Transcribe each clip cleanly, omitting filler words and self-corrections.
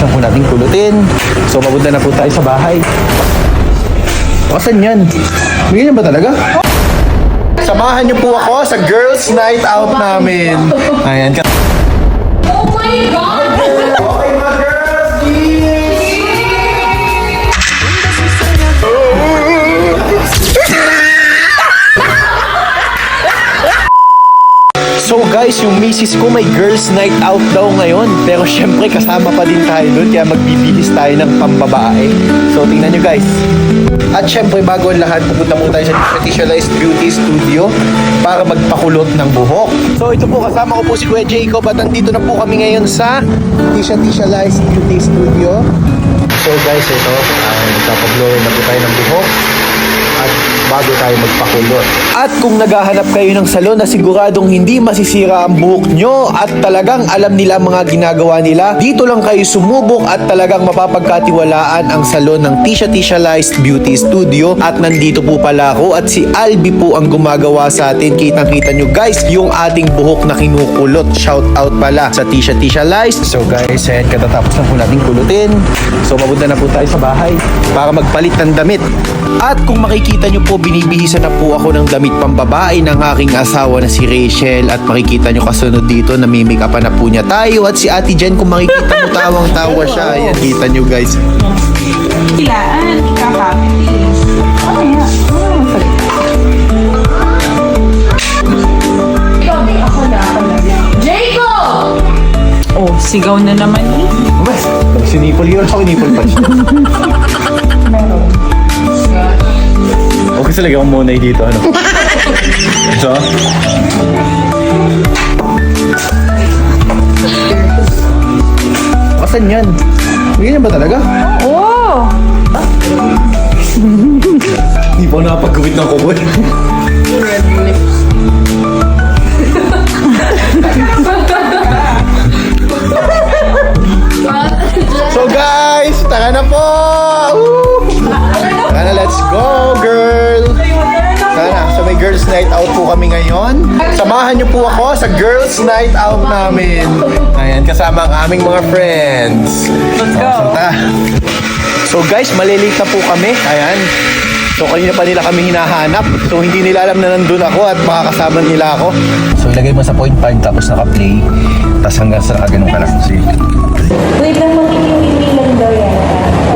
na po natin kulutin. So mapunta na po tayo sa bahay. Asan yan? May ganyan ba talaga? Samahan niyo po ako sa girls night out namin. Ayan. Oh my God! Okay mga girls, So guys, yung misis ko may girls night out daw ngayon. Pero syempre kasama pa din tayo doon. Kaya magbibihis tayo ng pambabae. So tingnan nyo guys. At syempre bago ang lahat, pupunta mo tayo sa Titialized Beauty Studio para magpakulot ng buhok. So ito po, kasama ko po si Kuya Jacob. At nandito na po kami ngayon sa Titialized Beauty Studio. So guys, ito, magpapablower na po tayo ng buhok. At bago tayo magpakulot. At kung naghahanap kayo ng salon na siguradong hindi masisira ang buhok nyo at talagang alam nila ang mga ginagawa nila, dito lang kayo sumubok at talagang mapapagkatiwalaan ang salon ng Titialized Beauty Studio. At nandito po pala ako at si Albi po ang gumagawa sa atin. Kitang-kita nyo guys yung ating buhok na kinukulot. Shout out pala sa Titialized. So guys, ayan, katatapos na po natin kulutin. So mapunta na po tayo sa bahay para magpalit ng damit. At kung makikita nyo po, binibihisan na po ako ng damit pambabae ng aking asawa na si Rachel. At makikita nyo kasunod dito, namimake-upan na po niya tayo. At si Ate Jen, kung makikita mo, tawang-tawa siya. Ayan, kita nyo guys. Kilaan, kakapitis. Ano yan? Jacob! Oh, sigaw na naman eh. Mas, sinipol yun. Ako sinipol pa siya. Meron. Okay, sa lagyan ko muna dito, ano? Ito? Asan yan? May ganyan ba talaga? Oh! Hindi pa ako nakapagkawit ng kuboy. Red lips. So guys, tara na po! Tara na, let's go, girl! Tara na, so may girls night out po kami ngayon. Samahan niyo po ako sa girls night out namin. Ayan, kasama ang aming mga friends. Let's go! So guys, malilate na po kami. Ayan. So kanina pa nila kami hinahanap. So hindi nila alam na nandun ako at makakasama nila ako. So ilagay mo sa 0.5 tapos naka-play. Tapos hanggang sa nakaganong ka lang. Sige. Wait lang, makikimili lang daw yan.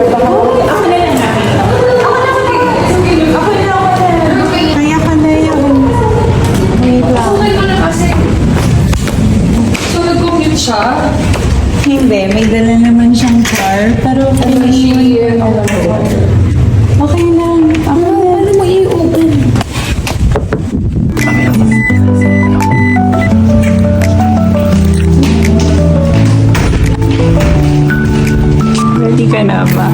Or baka Ako na lang namin. Ako na kaya ka na yun. Wait lang. Okay ko na kasi. So, nag-commute siya? Hindi, may dala naman siyang car. Pero pinili yung okay lang. Ako na. Ano mo i-open? Ready ka na ba?